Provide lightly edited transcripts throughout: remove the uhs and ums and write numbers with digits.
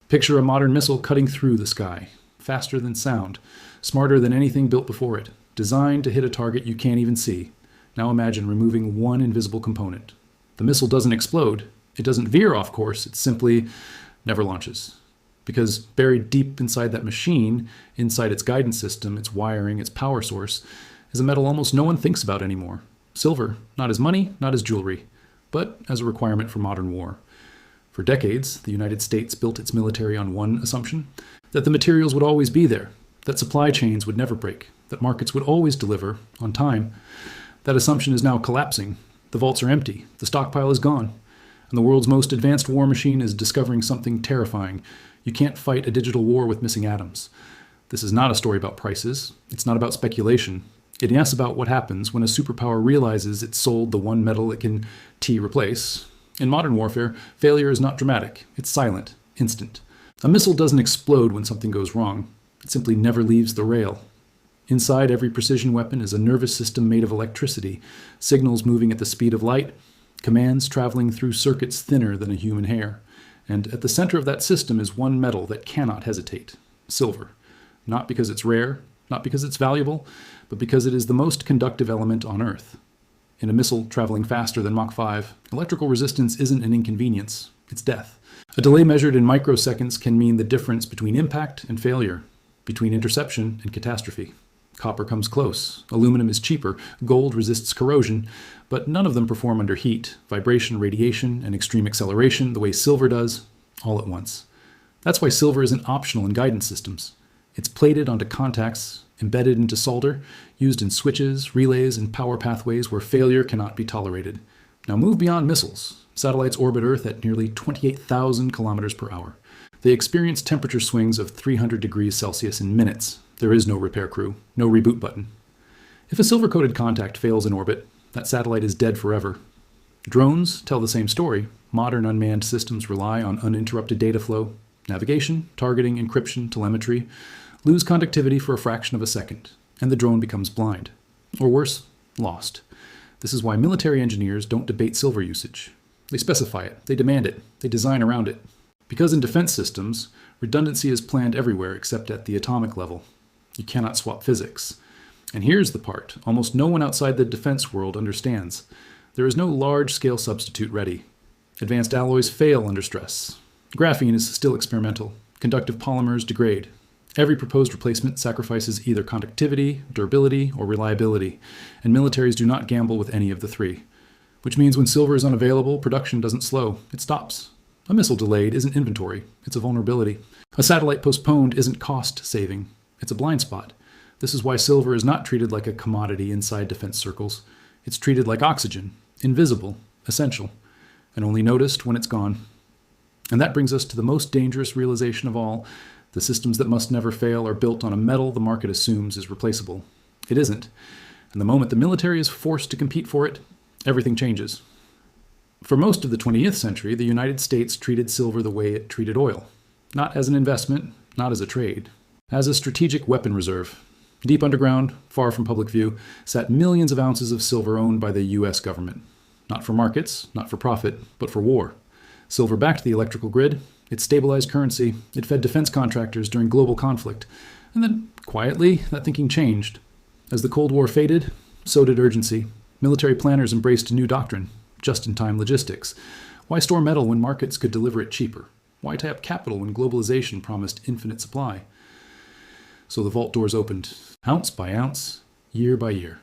Picture a modern missile cutting through the sky, faster than sound, smarter than anything built before it, designed to hit a target you can't even see. Now imagine removing one invisible component. The missile doesn't explode, it doesn't veer off course, it simply never launches. Because buried deep inside that machine, inside its guidance system, its wiring, its power source, is a metal almost no one thinks about anymore. Silver, not as money, not as jewelry, but as a requirement for modern war. For decades, the United States built its military on one assumption: that the materials would always be there, that supply chains would never break, that markets would always deliver on time. That assumption is now collapsing. The vaults are empty, the stockpile is gone, and the world's most advanced war machine is discovering something terrifying. You can't fight a digital war with missing atoms. This is not a story about prices. It's not about speculation. It is about what happens when a superpower realizes it's sold the one metal it can replace. In modern warfare, failure is not dramatic. It's silent, instant. A missile doesn't explode when something goes wrong. It simply never leaves the rail. Inside every precision weapon is a nervous system made of electricity, signals moving at the speed of light, commands traveling through circuits thinner than a human hair. And at the center of that system is one metal that cannot hesitate: silver. Not because it's rare, not because it's valuable, but because it is the most conductive element on Earth. In a missile traveling faster than Mach 5, electrical resistance isn't an inconvenience, it's death. A delay measured in microseconds can mean the difference between impact and failure, between interception and catastrophe. Copper comes close, aluminum is cheaper, gold resists corrosion, but none of them perform under heat, vibration, radiation, and extreme acceleration the way silver does, all at once. That's why silver isn't optional in guidance systems. It's plated onto contacts, embedded into solder, used in switches, relays, and power pathways where failure cannot be tolerated. Now move beyond missiles. Satellites orbit Earth at nearly 28,000 kilometers per hour. They experience temperature swings of 300 degrees Celsius in minutes. There is no repair crew, no reboot button. If a silver-coated contact fails in orbit, that satellite is dead forever. Drones tell the same story. Modern unmanned systems rely on uninterrupted data flow, navigation, targeting, encryption, telemetry, lose conductivity for a fraction of a second, and the drone becomes blind. Or worse, lost. This is why military engineers don't debate silver usage. They specify it, they demand it, they design around it. Because in defense systems, redundancy is planned everywhere except at the atomic level. You cannot swap physics. And here's the part almost no one outside the defense world understands. There is no large-scale substitute ready. Advanced alloys fail under stress. Graphene is still experimental. Conductive polymers degrade. Every proposed replacement sacrifices either conductivity, durability, or reliability, and militaries do not gamble with any of the three. Which means when silver is unavailable, production doesn't slow, it stops. A missile delayed isn't inventory, it's a vulnerability. A satellite postponed isn't cost saving, it's a blind spot. This is why silver is not treated like a commodity inside defense circles. It's treated like oxygen, invisible, essential, and only noticed when it's gone. And that brings us to the most dangerous realization of all. The systems that must never fail are built on a metal the market assumes is replaceable. It isn't. And the moment the military is forced to compete for it, everything changes. For most of the 20th century, the United States treated silver the way it treated oil. Not as an investment, not as a trade. As a strategic weapon reserve. Deep underground, far from public view, sat millions of ounces of silver owned by the US government. Not for markets, not for profit, but for war. Silver backed the electrical grid. It stabilized currency. It fed defense contractors during global conflict. And then, quietly, that thinking changed. As the Cold War faded, so did urgency. Military planners embraced a new doctrine, just-in-time logistics. Why store metal when markets could deliver it cheaper? Why tie up capital when globalization promised infinite supply? So the vault doors opened, ounce by ounce, year by year.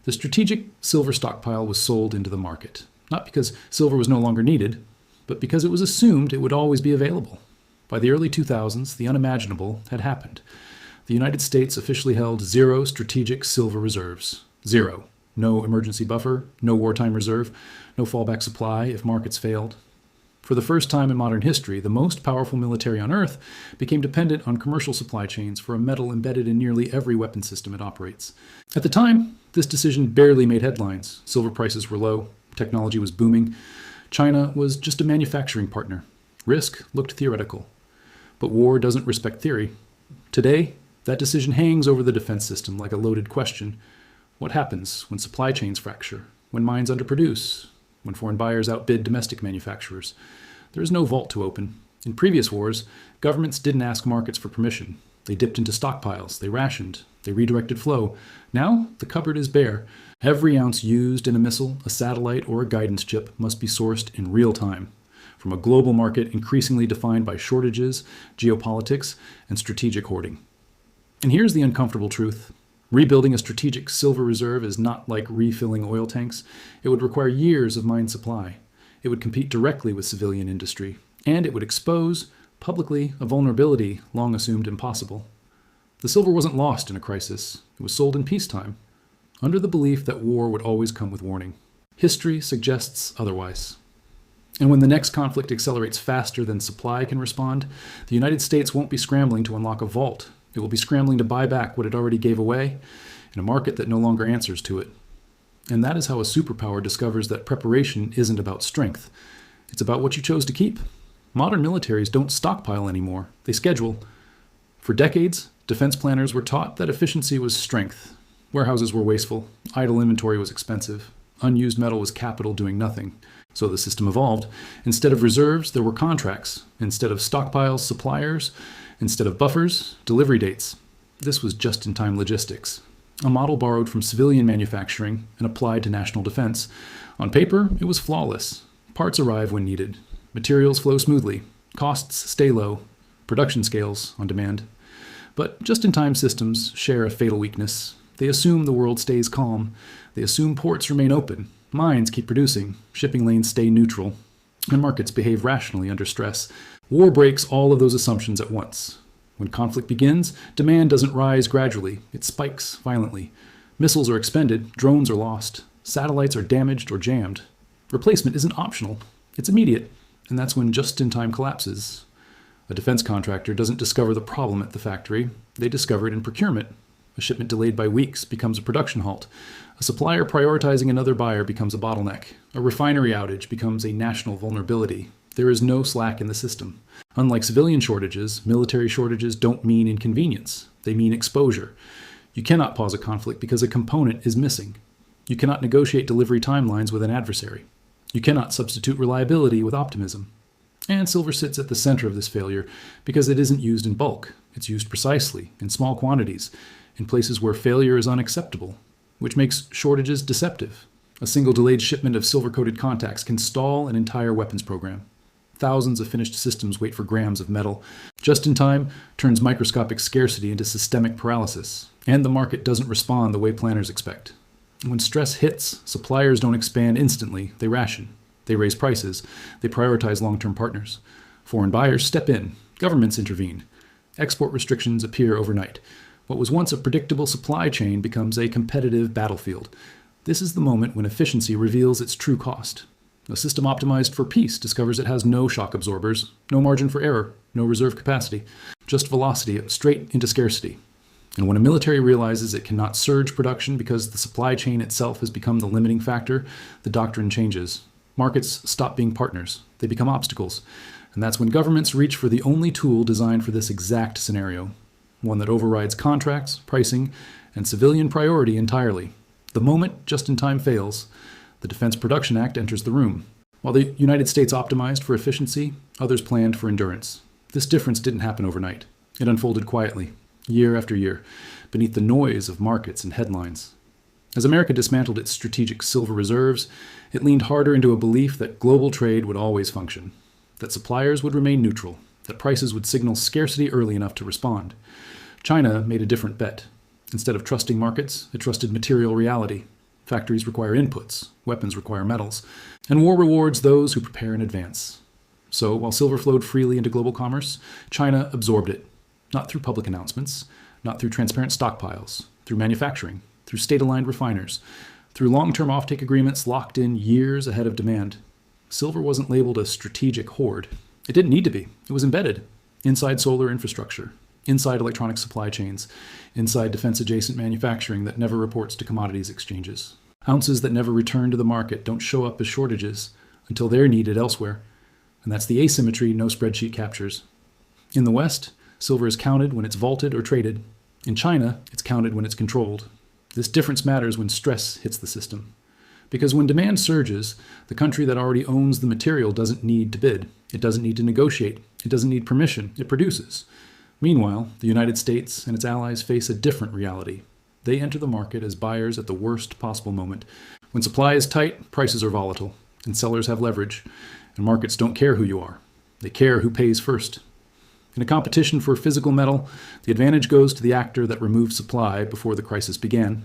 The strategic silver stockpile was sold into the market, not because silver was no longer needed, but because it was assumed it would always be available. By the early 2000s, the unimaginable had happened. The United States officially held 0 strategic silver reserves. 0. No emergency buffer, no wartime reserve, no fallback supply if markets failed. For the first time in modern history, the most powerful military on Earth became dependent on commercial supply chains for a metal embedded in nearly every weapon system it operates. At the time, this decision barely made headlines. Silver prices were low, technology was booming. China was just a manufacturing partner. Risk looked theoretical. But war doesn't respect theory. Today, that decision hangs over the defense system like a loaded question. What happens when supply chains fracture? When mines underproduce? When foreign buyers outbid domestic manufacturers? There is no vault to open. In previous wars, governments didn't ask markets for permission. They dipped into stockpiles, they rationed, they redirected flow. Now, the cupboard is bare. Every ounce used in a missile, a satellite, or a guidance chip must be sourced in real time, from a global market increasingly defined by shortages, geopolitics, and strategic hoarding. And here's the uncomfortable truth. Rebuilding a strategic silver reserve is not like refilling oil tanks. It would require years of mine supply. It would compete directly with civilian industry, and it would expose, publicly, a vulnerability long assumed impossible. The silver wasn't lost in a crisis. It was sold in peacetime, under the belief that war would always come with warning. History suggests otherwise. And when the next conflict accelerates faster than supply can respond, the United States won't be scrambling to unlock a vault. It will be scrambling to buy back what it already gave away in a market that no longer answers to it. And that is how a superpower discovers that preparation isn't about strength. It's about what you chose to keep. Modern militaries don't stockpile anymore. They schedule. For decades, defense planners were taught that efficiency was strength. Warehouses were wasteful. Idle inventory was expensive. Unused metal was capital doing nothing. So the system evolved. Instead of reserves, there were contracts. Instead of stockpiles, suppliers. Instead of buffers, delivery dates. This was just-in-time logistics, a model borrowed from civilian manufacturing and applied to national defense. On paper, it was flawless. Parts arrive when needed. Materials flow smoothly. Costs stay low. Production scales on demand. But just-in-time systems share a fatal weakness. They assume the world stays calm. They assume ports remain open. Mines keep producing. Shipping lanes stay neutral. And markets behave rationally under stress. War breaks all of those assumptions at once. When conflict begins, demand doesn't rise gradually. It spikes violently. Missiles are expended. Drones are lost. Satellites are damaged or jammed. Replacement isn't optional. It's immediate. And that's when just-in-time collapses. A defense contractor doesn't discover the problem at the factory. They discover it in procurement. A shipment delayed by weeks becomes a production halt. A supplier prioritizing another buyer becomes a bottleneck. A refinery outage becomes a national vulnerability. There is no slack in the system. Unlike civilian shortages, military shortages don't mean inconvenience. They mean exposure. You cannot pause a conflict because a component is missing. You cannot negotiate delivery timelines with an adversary. You cannot substitute reliability with optimism. And silver sits at the center of this failure because it isn't used in bulk. It's used precisely, in small quantities, in places where failure is unacceptable, which makes shortages deceptive. A single delayed shipment of silver-coated contacts can stall an entire weapons program. Thousands of finished systems wait for grams of metal. Just in time turns microscopic scarcity into systemic paralysis, and the market doesn't respond the way planners expect. When stress hits, suppliers don't expand instantly, they ration. They raise prices. They prioritize long-term partners. Foreign buyers step in. Governments intervene. Export restrictions appear overnight. What was once a predictable supply chain becomes a competitive battlefield. This is the moment when efficiency reveals its true cost. A system optimized for peace discovers it has no shock absorbers, no margin for error, no reserve capacity, just velocity straight into scarcity. And when a military realizes it cannot surge production because the supply chain itself has become the limiting factor, the doctrine changes. Markets stop being partners. They become obstacles. And that's when governments reach for the only tool designed for this exact scenario, one that overrides contracts, pricing, and civilian priority entirely. The moment just-in-time fails, the Defense Production Act enters the room. While the United States optimized for efficiency, others planned for endurance. This difference didn't happen overnight. It unfolded quietly, year after year, beneath the noise of markets and headlines. As America dismantled its strategic silver reserves, it leaned harder into a belief that global trade would always function, that suppliers would remain neutral, that prices would signal scarcity early enough to respond. China made a different bet. Instead of trusting markets, it trusted material reality. Factories require inputs, weapons require metals, and war rewards those who prepare in advance. So, while silver flowed freely into global commerce, China absorbed it, not through public announcements, not through transparent stockpiles, through manufacturing, through state-aligned refiners, through long-term offtake agreements locked in years ahead of demand. Silver wasn't labeled a strategic hoard. It didn't need to be. It was embedded inside solar infrastructure, inside electronic supply chains, inside defense-adjacent manufacturing that never reports to commodities exchanges. Ounces that never return to the market don't show up as shortages until they're needed elsewhere. And that's the asymmetry no spreadsheet captures. In the West, silver is counted when it's vaulted or traded. In China, it's counted when it's controlled. This difference matters when stress hits the system. Because when demand surges, the country that already owns the material doesn't need to bid. It doesn't need to negotiate. It doesn't need permission. It produces. Meanwhile, the United States and its allies face a different reality. They enter the market as buyers at the worst possible moment. When supply is tight, prices are volatile, and sellers have leverage, and markets don't care who you are. They care who pays first. In a competition for physical metal, the advantage goes to the actor that removed supply before the crisis began.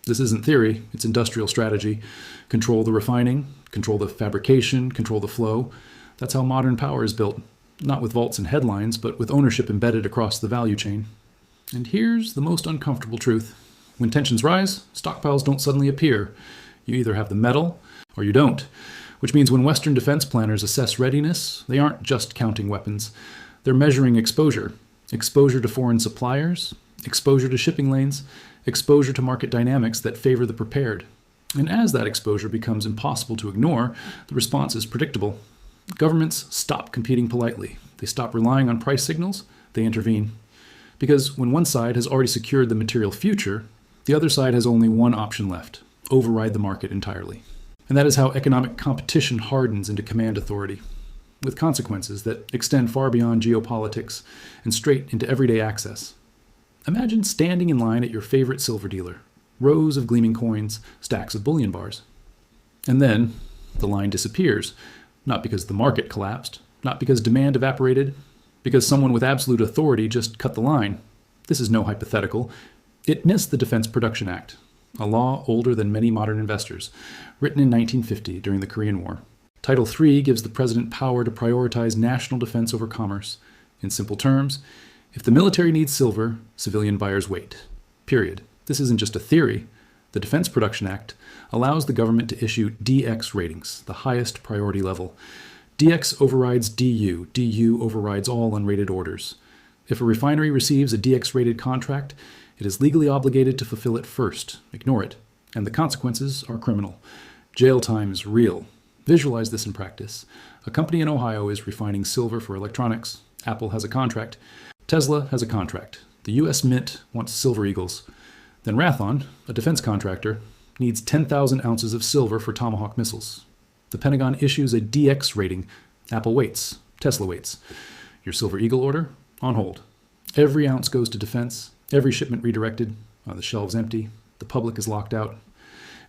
This isn't theory, it's industrial strategy. Control the refining, control the fabrication, control the flow. That's how modern power is built. Not with vaults and headlines, but with ownership embedded across the value chain. And here's the most uncomfortable truth. When tensions rise, stockpiles don't suddenly appear. You either have the metal or you don't. Which means when Western defense planners assess readiness, they aren't just counting weapons. They're measuring exposure. Exposure to foreign suppliers, exposure to shipping lanes, exposure to market dynamics that favor the prepared. And as that exposure becomes impossible to ignore, the response is predictable. Governments stop competing politely. They stop relying on price signals. They intervene. Because when one side has already secured the material future, the other side has only one option left: override the market entirely. And that is how economic competition hardens into command authority, with consequences that extend far beyond geopolitics and straight into everyday access. Imagine standing in line at your favorite silver dealer, rows of gleaming coins, stacks of bullion bars. And then the line disappears, not because the market collapsed, not because demand evaporated, because someone with absolute authority just cut the line. This is no hypothetical. It missed the Defense Production Act, a law older than many modern investors, written in 1950 during the Korean War. Title III gives the president power to prioritize national defense over commerce. In simple terms, if the military needs silver, civilian buyers wait. Period. This isn't just a theory. The Defense Production Act allows the government to issue DX ratings, the highest priority level. DX overrides DU. DU overrides all unrated orders. If a refinery receives a DX-rated contract, it is legally obligated to fulfill it first. Ignore it. And the consequences are criminal. Jail time is real. Visualize this in practice. A company in Ohio is refining silver for electronics. Apple has a contract. Tesla has a contract. The U.S. Mint wants Silver Eagles. Then Rathon, a defense contractor, needs 10,000 ounces of silver for Tomahawk missiles. The Pentagon issues a DX rating. Apple waits. Tesla waits. Your Silver Eagle order? On hold. Every ounce goes to defense. Every shipment redirected. The shelves empty. The public is locked out.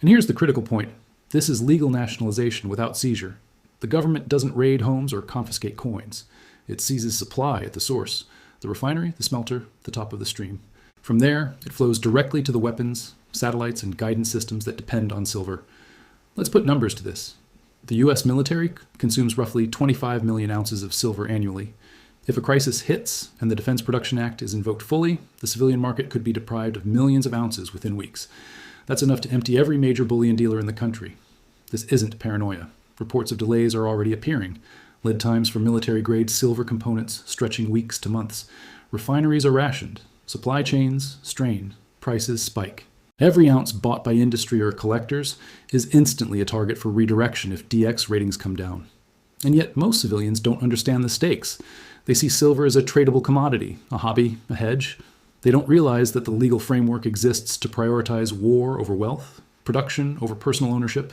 And here's the critical point. This is legal nationalization without seizure. The government doesn't raid homes or confiscate coins. It seizes supply at the source. The refinery, the smelter, the top of the stream. From there, it flows directly to the weapons, satellites, and guidance systems that depend on silver. Let's put numbers to this. The U.S. military consumes roughly 25 million ounces of silver annually. If a crisis hits and the Defense Production Act is invoked fully, the civilian market could be deprived of millions of ounces within weeks. That's enough to empty every major bullion dealer in the country. This isn't paranoia. Reports of delays are already appearing. Lead times for military-grade silver components stretching weeks to months. Refineries are rationed. Supply chains strain. Prices spike. Every ounce bought by industry or collectors is instantly a target for redirection if DX ratings come down. And yet most civilians don't understand the stakes. They see silver as a tradable commodity, a hobby, a hedge. They don't realize that the legal framework exists to prioritize war over wealth, production over personal ownership.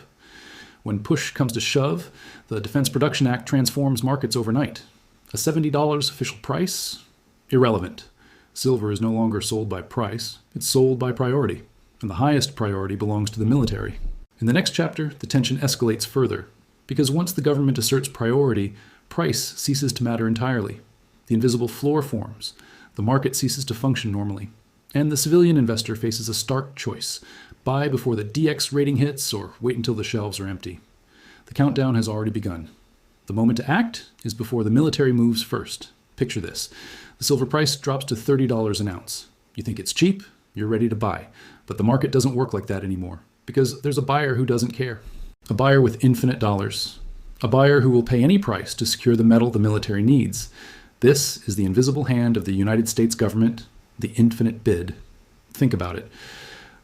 When push comes to shove, the Defense Production Act transforms markets overnight. A $70 official price? Irrelevant. Silver is no longer sold by price, it's sold by priority. And the highest priority belongs to the military. In the next chapter, the tension escalates further, because once the government asserts priority, price ceases to matter entirely. The invisible floor forms. The market ceases to function normally. And the civilian investor faces a stark choice: buy before the DX rating hits or wait until the shelves are empty. The countdown has already begun. The moment to act is before the military moves first. Picture this. The silver price drops to $30 an ounce. You think it's cheap, you're ready to buy. But the market doesn't work like that anymore, because there's a buyer who doesn't care. A buyer with infinite dollars. A buyer who will pay any price to secure the metal the military needs. This is the invisible hand of the United States government, the infinite bid. Think about it.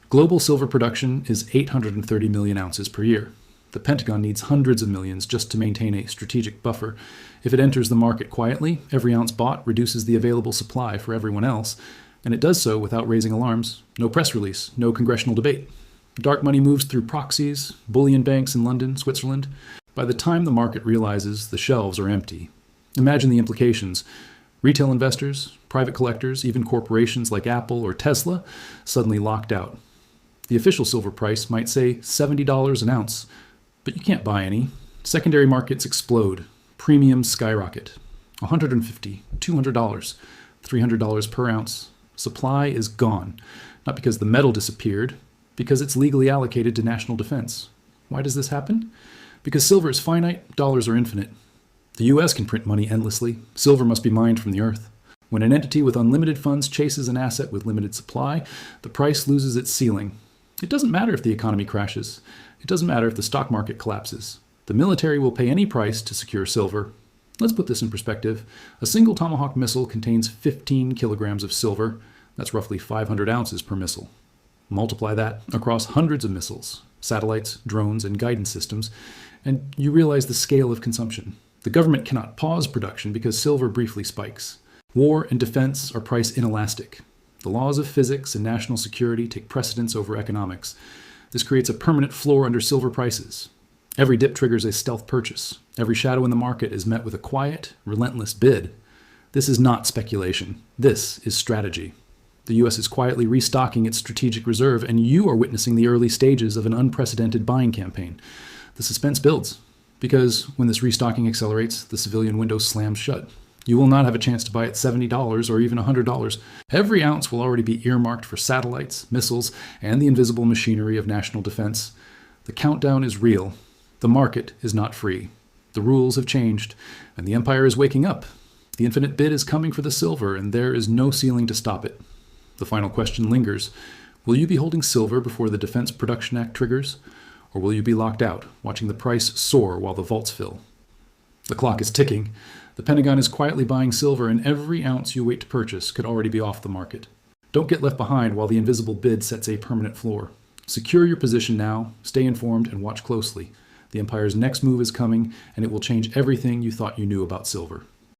Global silver production is 830 million ounces per year. The Pentagon needs hundreds of millions just to maintain a strategic buffer. If it enters the market quietly, every ounce bought reduces the available supply for everyone else, and it does so without raising alarms. No press release, no congressional debate. Dark money moves through proxies, bullion banks in London, Switzerland. By the time the market realizes the shelves are empty, Imagine the implications. Retail investors, private collectors, even corporations like Apple or Tesla suddenly locked out. The official silver price might say $70 an ounce, but you can't buy any. Secondary markets explode. Premiums skyrocket. $150, $200, $300 per ounce. Supply is gone. Not because the metal disappeared, because it's legally allocated to national defense. Why does this happen? Because silver is finite, dollars are infinite. The US can print money endlessly. Silver must be mined from the earth. When an entity with unlimited funds chases an asset with limited supply, the price loses its ceiling. It doesn't matter if the economy crashes. It doesn't matter if the stock market collapses. The military will pay any price to secure silver. Let's put this in perspective. A single Tomahawk missile contains 15 kilograms of silver. That's roughly 500 ounces per missile. Multiply that across hundreds of missiles, satellites, drones, and guidance systems, and you realize the scale of consumption. The government cannot pause production because silver briefly spikes. War and defense are price inelastic. The laws of physics and national security take precedence over economics. This creates a permanent floor under silver prices. Every dip triggers a stealth purchase. Every shadow in the market is met with a quiet, relentless bid. This is not speculation. This is strategy. The U.S. is quietly restocking its strategic reserve, and you are witnessing the early stages of an unprecedented buying campaign. The suspense builds, because when this restocking accelerates, the civilian window slams shut. You will not have a chance to buy at $70 or even $100. Every ounce will already be earmarked for satellites, missiles, and the invisible machinery of national defense. The countdown is real. The market is not free. The rules have changed, and the empire is waking up. The infinite bid is coming for the silver, and there is no ceiling to stop it. The final question lingers. Will you be holding silver before the Defense Production Act triggers? Or will you be locked out, watching the price soar while the vaults fill? The clock is ticking. The Pentagon is quietly buying silver, and every ounce you wait to purchase could already be off the market. Don't get left behind while the invisible bid sets a permanent floor. Secure your position now, stay informed, and watch closely. The empire's next move is coming, and it will change everything you thought you knew about silver.